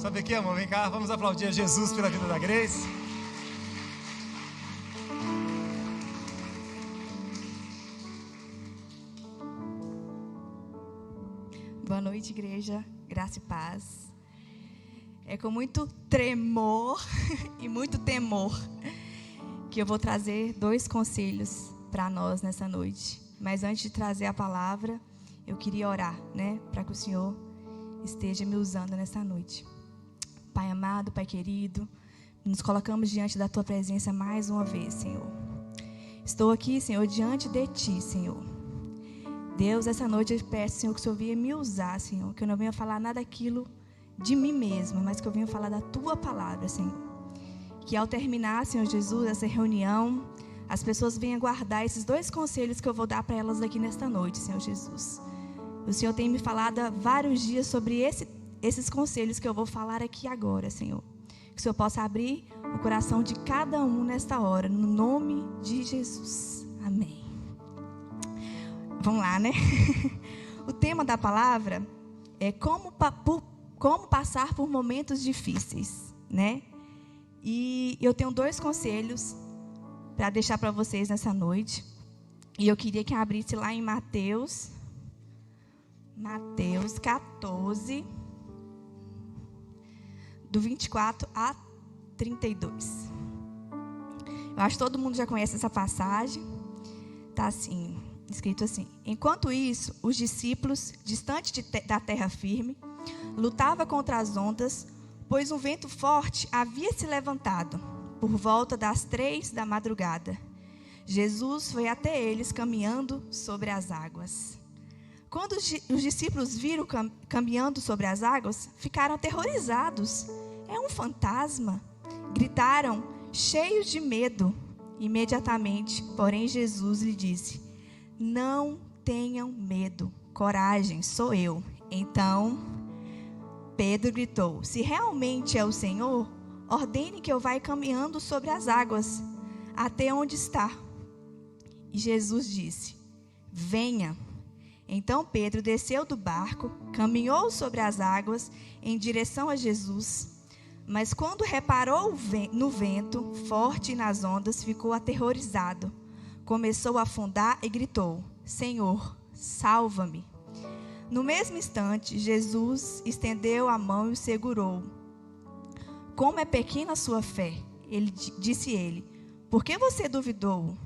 Sabe o que, amor? Vem cá, vamos aplaudir a Jesus pela vida da Grace. Boa noite, igreja. Graça e paz. É com muito tremor e muito temor que eu vou trazer 2 conselhos para nós nessa noite. Mas antes de trazer a palavra, eu queria orar, para que o Senhor esteja me usando nessa noite. Pai amado, Pai querido, nos colocamos diante da Tua presença mais uma vez, Senhor. Estou aqui, Senhor, diante de Ti, Senhor. Deus, essa noite eu peço, Senhor, que o Senhor venha me usar, Senhor, que eu não venha falar nada daquilo de mim mesma, mas que eu venha falar da Tua palavra, Senhor. Que ao terminar, Senhor Jesus, essa reunião, as pessoas venham guardar esses 2 conselhos que eu vou dar para elas aqui nesta noite, Senhor Jesus. O Senhor tem me falado há vários dias sobre esses conselhos que eu vou falar aqui agora, Senhor. Que o Senhor possa abrir o coração de cada um nesta hora, no nome de Jesus. Amém. Vamos lá, O tema da palavra é como passar por momentos difíceis, E eu tenho 2 conselhos para deixar para vocês nessa noite. E eu queria que abrisse lá em Mateus 14, do 24 a 32. Eu acho que todo mundo já conhece essa passagem. Está assim, escrito assim: enquanto isso, os discípulos, distantes da terra firme, lutavam contra as ondas, pois um vento forte havia se levantado. Por volta das 3 da madrugada, Jesus foi até eles caminhando sobre as águas. Quando os discípulos viram caminhando sobre as águas, ficaram aterrorizados. É um fantasma! Gritaram, cheios de medo. Imediatamente, porém, Jesus lhe disse: não tenham medo, coragem, sou eu. Então, Pedro gritou: se realmente é o Senhor, ordene que eu vá caminhando sobre as águas, até onde está. E Jesus disse: venha. Então Pedro desceu do barco, caminhou sobre as águas em direção a Jesus. Mas quando reparou no vento forte e nas ondas, ficou aterrorizado. Começou a afundar e gritou: Senhor, salva-me. No mesmo instante, Jesus estendeu a mão e o segurou. Como é pequena a sua fé, disse ele, por que você duvidou?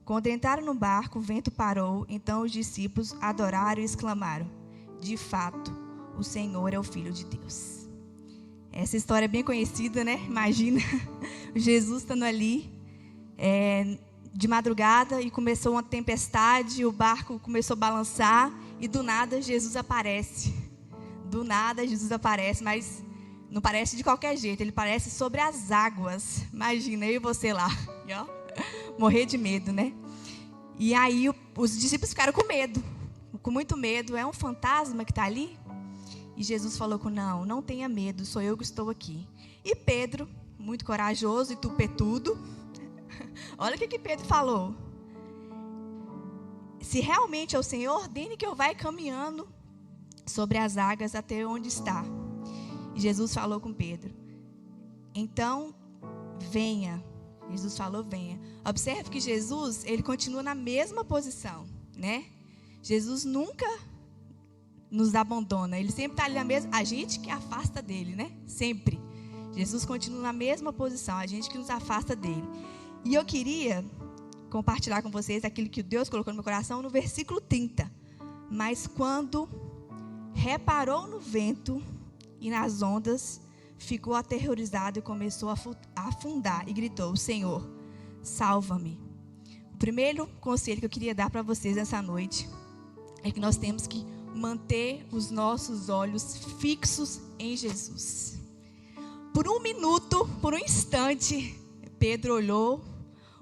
Quando entraram no barco, o vento parou. Então os discípulos adoraram e exclamaram: de fato, o Senhor é o Filho de Deus. Essa história é bem conhecida, Imagina Jesus estando ali de madrugada e começou uma tempestade, o barco começou a balançar e do nada Jesus aparece. Do nada Jesus aparece, mas não parece de qualquer jeito, ele parece sobre as águas. Imagina, eu e você lá, morrer de medo, E aí os discípulos ficaram com medo, com muito medo. É um fantasma que está ali? E Jesus falou não tenha medo, sou eu que estou aqui. E Pedro, muito corajoso e tupetudo, olha o que Pedro falou: se realmente é o Senhor, ordene que eu vá caminhando sobre as águas até onde está. E Jesus falou com Pedro: então, venha. Jesus falou, venha. Observe que Jesus, ele continua na mesma posição, Jesus nunca nos abandona, ele sempre está ali na mesma, a gente que afasta dele, sempre. Jesus continua na mesma posição, a gente que nos afasta dele. E eu queria compartilhar com vocês aquilo que Deus colocou no meu coração no versículo 30. Mas quando reparou no vento e nas ondas, ficou aterrorizado e começou a afundar e gritou: Senhor, salva-me. O primeiro conselho que eu queria dar para vocês essa noite é que nós temos que manter os nossos olhos fixos em Jesus. Por um minuto, por um instante, Pedro olhou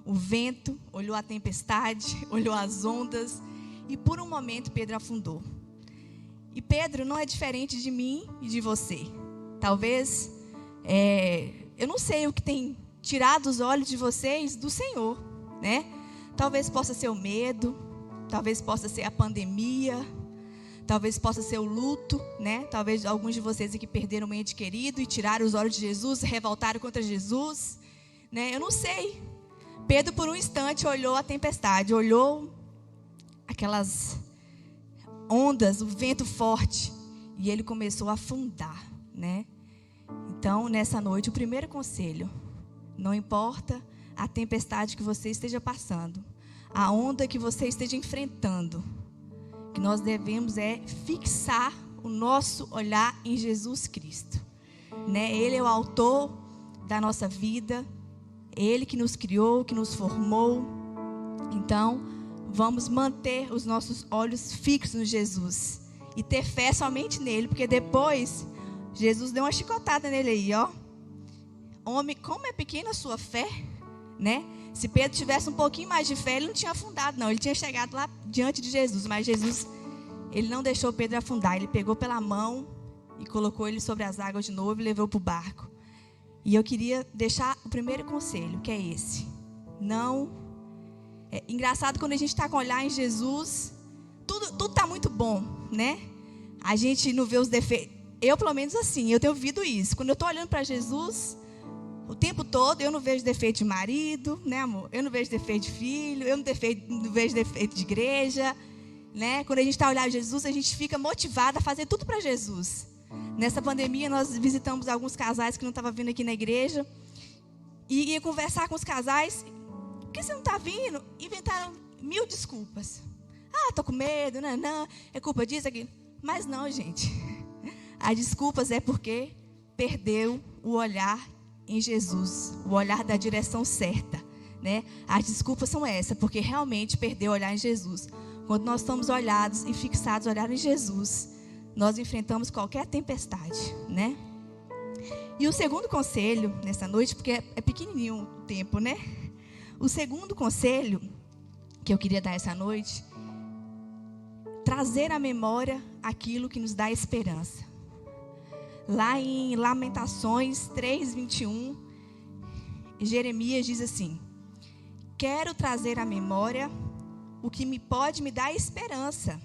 o vento, olhou a tempestade, olhou as ondas e por um momento Pedro afundou. E Pedro não é diferente de mim e de você. Talvez, eu não sei o que tem tirado os olhos de vocês do Senhor, Talvez possa ser o medo, talvez possa ser a pandemia, Talvez possa ser o luto, né? Talvez alguns de vocês aqui perderam um ente querido e tiraram os olhos de Jesus, se revoltaram contra Jesus, né? Eu não sei. Pedro, por um instante, olhou a tempestade, olhou aquelas ondas, o vento forte, e ele começou a afundar, né? Então, nessa noite, o primeiro conselho: não importa a tempestade que você esteja passando, a onda que você esteja enfrentando, o que nós devemos é fixar o nosso olhar em Jesus Cristo, né? Ele é o autor da nossa vida, Ele que nos criou, que nos formou. Então, vamos manter os nossos olhos fixos em Jesus e ter fé somente nele, porque depois Jesus deu uma chicotada nele aí, ó. Homem, como é pequena a sua fé, né? Se Pedro tivesse um pouquinho mais de fé, ele não tinha afundado, não. Ele tinha chegado lá diante de Jesus, mas Jesus, ele não deixou Pedro afundar. Ele pegou pela mão e colocou ele sobre as águas de novo e levou para o barco. E eu queria deixar o primeiro conselho, que é esse. Não. É engraçado quando a gente está com o olhar em Jesus, tudo está muito bom, né? A gente não vê os defeitos. Eu, pelo menos assim, eu tenho ouvido isso. Quando eu estou olhando para Jesus, o tempo todo, eu não vejo defeito de marido, né, amor? Eu não vejo defeito de filho, eu não vejo defeito de igreja, né? Quando a gente está olhando Jesus, a gente fica motivado a fazer tudo para Jesus. Nessa pandemia, nós visitamos alguns casais que não estavam vindo aqui na igreja e ia conversar com os casais. Por que você não está vindo? Inventaram 1000 desculpas. Ah, estou com medo, não, é culpa disso, aquilo. Mas não, gente. As desculpas é porque perdeu o olhar em Jesus, o olhar da direção certa, né? As desculpas são essas, porque realmente perdeu o olhar em Jesus. Quando nós estamos olhados e fixados, olhar em Jesus, nós enfrentamos qualquer tempestade, né? E o segundo conselho nessa noite, porque é pequenininho o tempo, né? O segundo conselho que eu queria dar essa noite, trazer à memória aquilo que nos dá esperança. Lá em Lamentações 3:21, Jeremias diz assim: quero trazer à memória o que pode me dar esperança.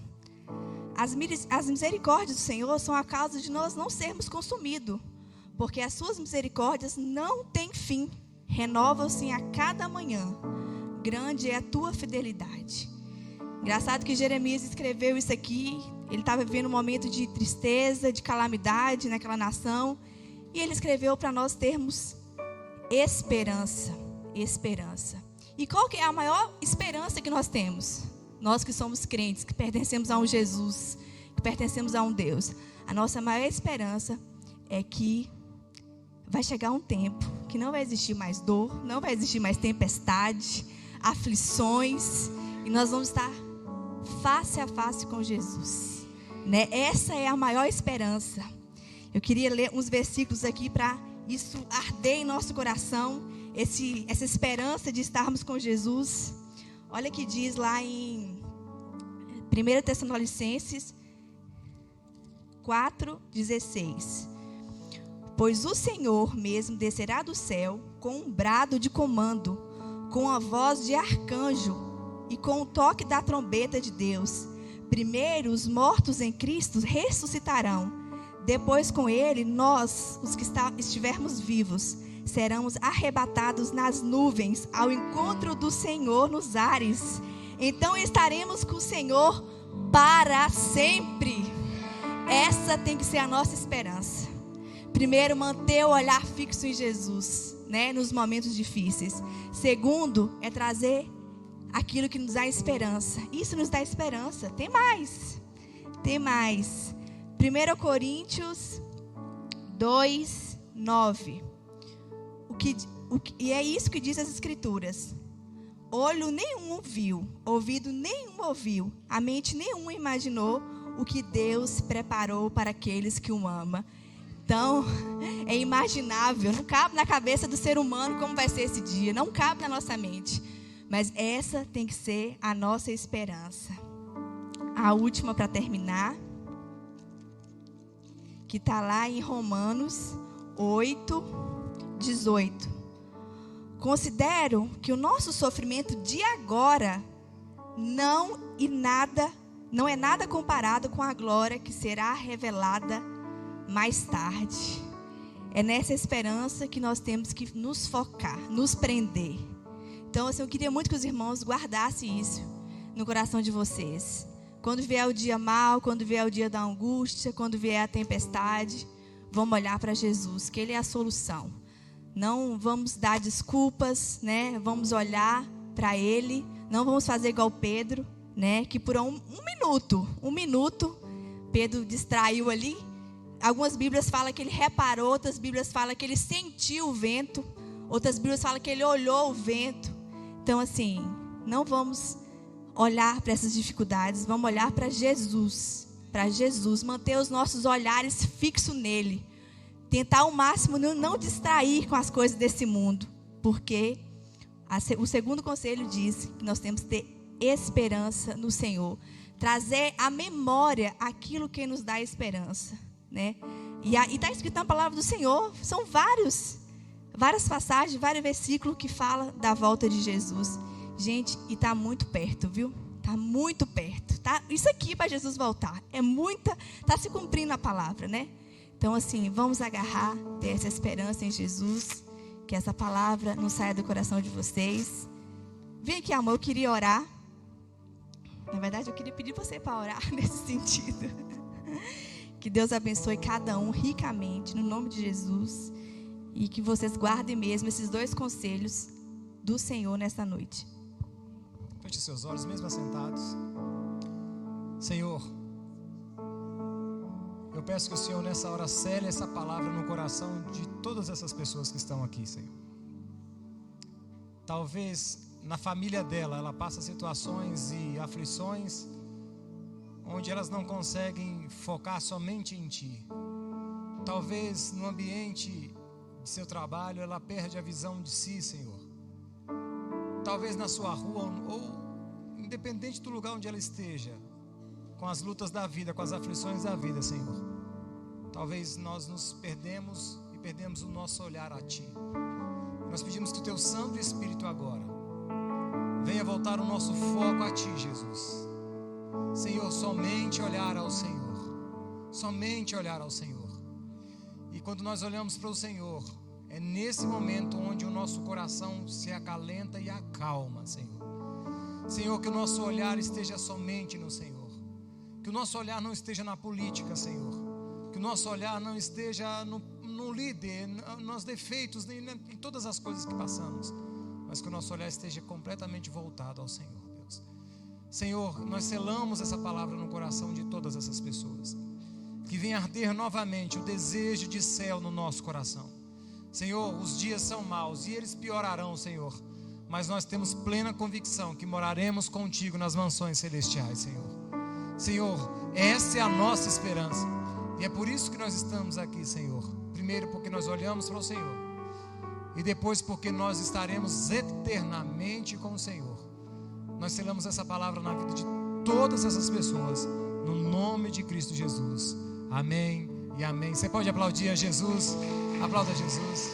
As misericórdias do Senhor são a causa de nós não sermos consumidos, porque as suas misericórdias não têm fim, renovam-se a cada manhã. Grande é a tua fidelidade. Engraçado que Jeremias escreveu isso aqui. Ele estava vivendo um momento de tristeza, de calamidade naquela nação. E ele escreveu para nós termos esperança. Esperança. E qual que é a maior esperança que nós temos? Nós que somos crentes, que pertencemos a um Jesus, que pertencemos a um Deus. A nossa maior esperança é que vai chegar um tempo que não vai existir mais dor, não vai existir mais tempestade, aflições. E nós vamos estar face a face com Jesus, né? Essa é a maior esperança. Eu queria ler uns versículos aqui para isso arder em nosso coração, essa esperança de estarmos com Jesus. Olha que diz lá em 1 Tessalonicenses 4:16. Pois o Senhor mesmo descerá do céu com um brado de comando, com a voz de arcanjo e com o toque da trombeta de Deus. Primeiro os mortos em Cristo ressuscitarão. Depois com ele, nós, os que estivermos vivos, seremos arrebatados nas nuvens ao encontro do Senhor nos ares. Então estaremos com o Senhor para sempre. Essa tem que ser a nossa esperança. Primeiro, manter o olhar fixo em Jesus, né, nos momentos difíceis. Segundo, é trazer aquilo que nos dá esperança. Isso nos dá esperança. Tem mais. Tem mais. 1 Coríntios 2:9. E é isso que diz as Escrituras. Olho nenhum viu, ouvido nenhum ouviu, a mente nenhuma imaginou o que Deus preparou para aqueles que o amam. Então, é imaginável, não cabe na cabeça do ser humano como vai ser esse dia, não cabe na nossa mente. Mas essa tem que ser a nossa esperança. A última para terminar, que está lá em Romanos 8:18. Considero que o nosso sofrimento de agora não e nada não é nada comparado com a glória que será revelada mais tarde. É nessa esperança que nós temos que nos focar, nos prender. Então, assim, eu queria muito que os irmãos guardassem isso no coração de vocês. Quando vier o dia mau, quando vier o dia da angústia, quando vier a tempestade, vamos olhar para Jesus, que Ele é a solução. Não vamos dar desculpas, né? Vamos olhar para Ele. Não vamos fazer igual Pedro, né? Que por um minuto, Pedro distraiu ali. Algumas Bíblias falam que ele reparou, outras Bíblias falam que ele sentiu o vento, outras Bíblias falam que ele olhou o vento. Então, assim, não vamos olhar para essas dificuldades, vamos olhar para Jesus, manter os nossos olhares fixos nele, tentar ao máximo não distrair com as coisas desse mundo, porque o segundo conselho diz que nós temos que ter esperança no Senhor, trazer à memória aquilo que nos dá esperança, né? E está escrito na palavra do Senhor, são várias passagens, vários versículos que falam da volta de Jesus. Gente, e está muito perto, viu? Está muito perto, tá? Isso aqui para Jesus voltar, está se cumprindo a palavra, né? Então, assim, vamos agarrar, ter essa esperança em Jesus, que essa palavra não saia do coração de vocês. Vem aqui, amor, eu queria orar. Na verdade, eu queria pedir você para orar nesse sentido. Que Deus abençoe cada um ricamente, no nome de Jesus. E que vocês guardem mesmo esses 2 conselhos do Senhor nessa noite. Feche seus olhos, mesmo assentados. Senhor, eu peço que o Senhor nessa hora cele essa palavra no coração de todas essas pessoas que estão aqui, Senhor. Talvez na família dela ela passa situações e aflições onde elas não conseguem focar somente em Ti. Talvez no ambiente de seu trabalho ela perde a visão de si, Senhor. Talvez na sua rua ou independente do lugar onde ela esteja, com as lutas da vida, com as aflições da vida, Senhor. Talvez nós nos perdemos e perdemos o nosso olhar a Ti. Nós pedimos que o Teu Santo Espírito agora venha voltar o nosso foco a Ti, Jesus. Senhor, somente olhar ao Senhor. Somente olhar ao Senhor. E quando nós olhamos para o Senhor, é nesse momento onde o nosso coração se acalenta e acalma, Senhor. Senhor, que o nosso olhar esteja somente no Senhor. Que o nosso olhar não esteja na política, Senhor. Que o nosso olhar não esteja no líder, nos defeitos, nem em todas as coisas que passamos. Mas que o nosso olhar esteja completamente voltado ao Senhor, Deus. Senhor, nós selamos essa palavra no coração de todas essas pessoas. Que venha arder novamente o desejo de céu no nosso coração. Senhor, os dias são maus e eles piorarão, Senhor. Mas nós temos plena convicção que moraremos contigo nas mansões celestiais, Senhor. Senhor, essa é a nossa esperança. E é por isso que nós estamos aqui, Senhor. Primeiro porque nós olhamos para o Senhor. E depois porque nós estaremos eternamente com o Senhor. Nós selamos essa palavra na vida de todas essas pessoas. No nome de Cristo Jesus. Amém e amém. Você pode aplaudir a Jesus? Aplauda Jesus.